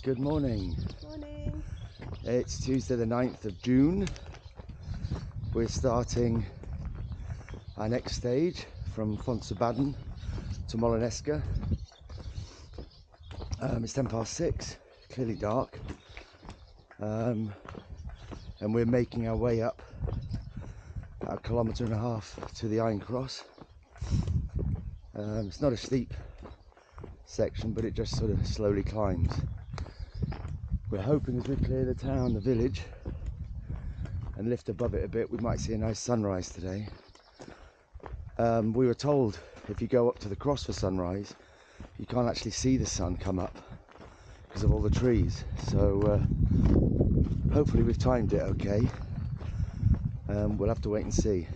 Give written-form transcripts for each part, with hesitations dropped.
Good morning. Morning. It's Tuesday the 9th of June. We're starting our next stage from Foncebadon to Molinesca. It's 6:10, clearly dark, and we're making our way up about 1.5 kilometres to the Iron Cross. It's not a steep section, but it just sort of slowly climbs. We're hoping as we clear the town, the village, and lift above it a bit, we might see a nice sunrise today. We were told if you go up to the cross for sunrise, you can't actually see the sun come up because of all the trees. So hopefully we've timed it okay. We'll have to wait and see.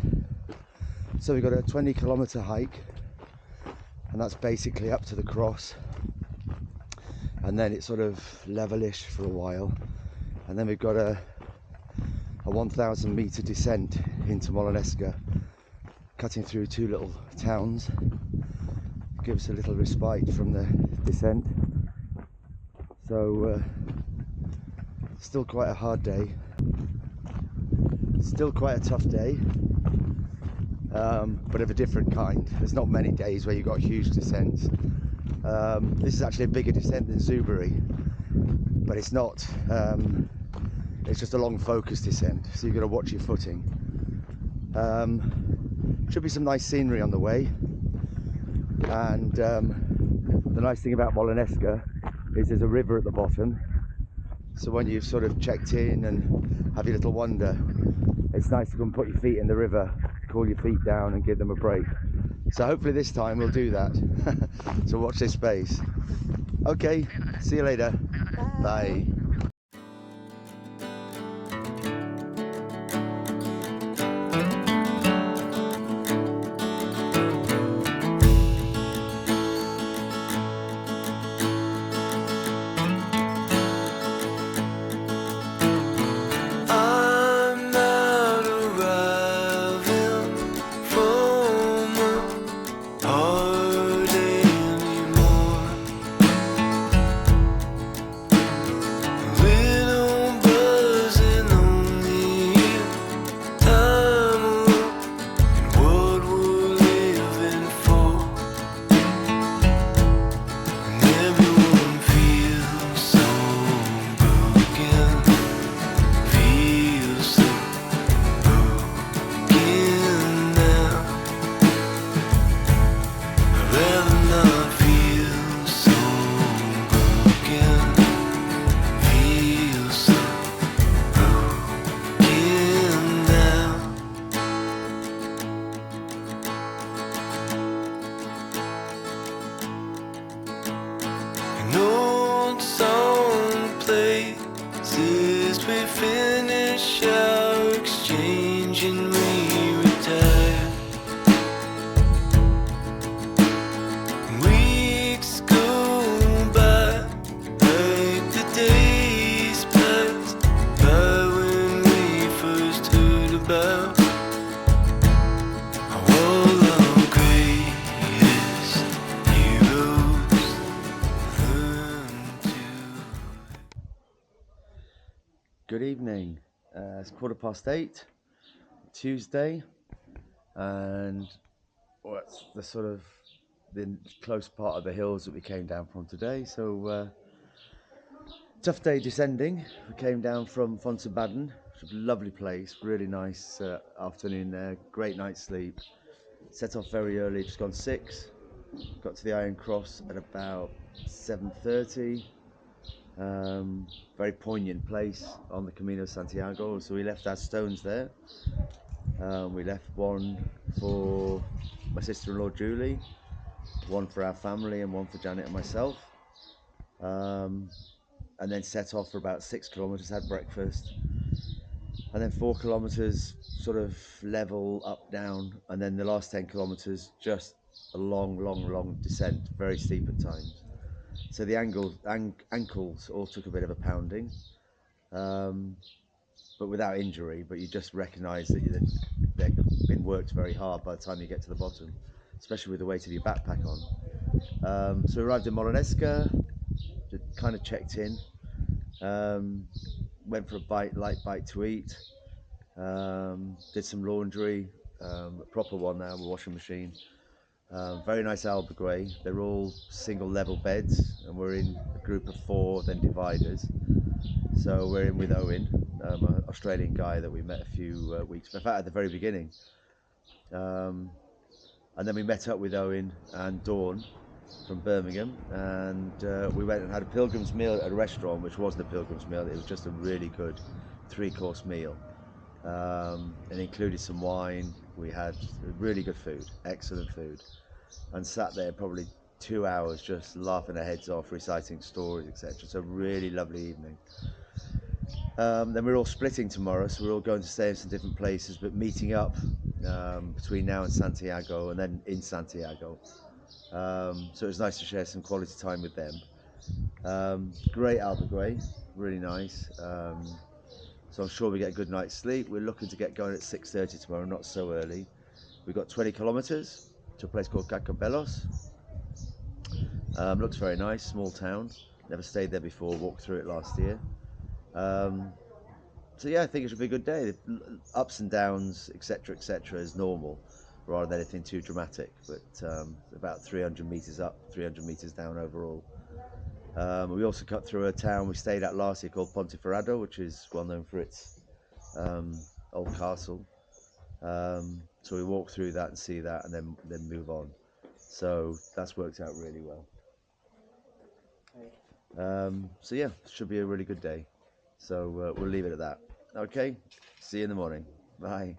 So we've got a 20-kilometre hike, and that's basically up to the cross, and then it's sort of levelish for a while, and then we've got a 1,000 metre descent into Molinesca, cutting through two little towns. Give us a little respite from the descent. So still quite a hard day, still quite a tough day, but of a different kind. There's not many days where you've got huge descents. This is actually a bigger descent than Zubery, but it's not. It's just a long focused descent, so you've got to watch your footing. Should be some nice scenery on the way, and the nice thing about Molinesca is there's a river at the bottom, so when you've sort of checked in and have your little wander, it's nice to come put your feet in the river, cool your feet down and give them a break. So hopefully this time we'll do that. So watch this space. Okay, see you later. Bye. Good evening. It's 8:15, Tuesday, and it's the sort of the close part of the hills that we came down from today. So tough day descending. We came down from Foncebadon, which is a lovely place, really nice afternoon there, great night's sleep. Set off very early, just gone 6. Got to the Iron Cross at about 7:30. Very poignant place on the Camino Santiago, so we left our stones there. We left one for my sister-in-law Julie, one for our family, and one for Janet and myself, and then set off for about 6 kilometres, had breakfast, and then 4 kilometres sort of level up down, and then the last 10 kilometres just a long descent, very steep at times. So the ankles all took a bit of a pounding, but without injury. But you just recognise that they've been worked very hard by the time you get to the bottom, especially with the weight of your backpack on. So we arrived in Molinesca, kind of checked in. Went for a light bite to eat. Did some laundry, a proper one now, a washing machine. Very nice albergray. They're all single level beds, and we're in a group of 4, then dividers. So we're in with Owen, an Australian guy that we met a few weeks, in fact, at the very beginning. And then we met up with Owen and Dawn from Birmingham, and we went and had a pilgrim's meal at a restaurant, which wasn't a pilgrim's meal. It was just a really good 3-course meal. It included some wine. We had really good food, excellent food, and sat there probably 2 hours just laughing our heads off, reciting stories, etc. It's a really lovely evening. Then we're all splitting tomorrow, so we're all going to stay in some different places, but meeting up between now and Santiago, and then in Santiago. So it was nice to share some quality time with them. Great albergray, really nice. So I'm sure we get a good night's sleep. We're looking to get going at 6:30 tomorrow, not so early. We've got 20 kilometers to a place called Cacabelos. Looks very nice, small town. Never stayed there before, walked through it last year. So yeah, I think it should be a good day. Ups and downs, etc., is normal, rather than anything too dramatic. But about 300 meters up, 300 meters down overall. We also cut through a town we stayed at last year called Ponteferrado, which is well known for its old castle. So we walk through that and see that, and then move on. So that's worked out really well. So yeah, should be a really good day. So we'll leave it at that. Okay, see you in the morning. Bye.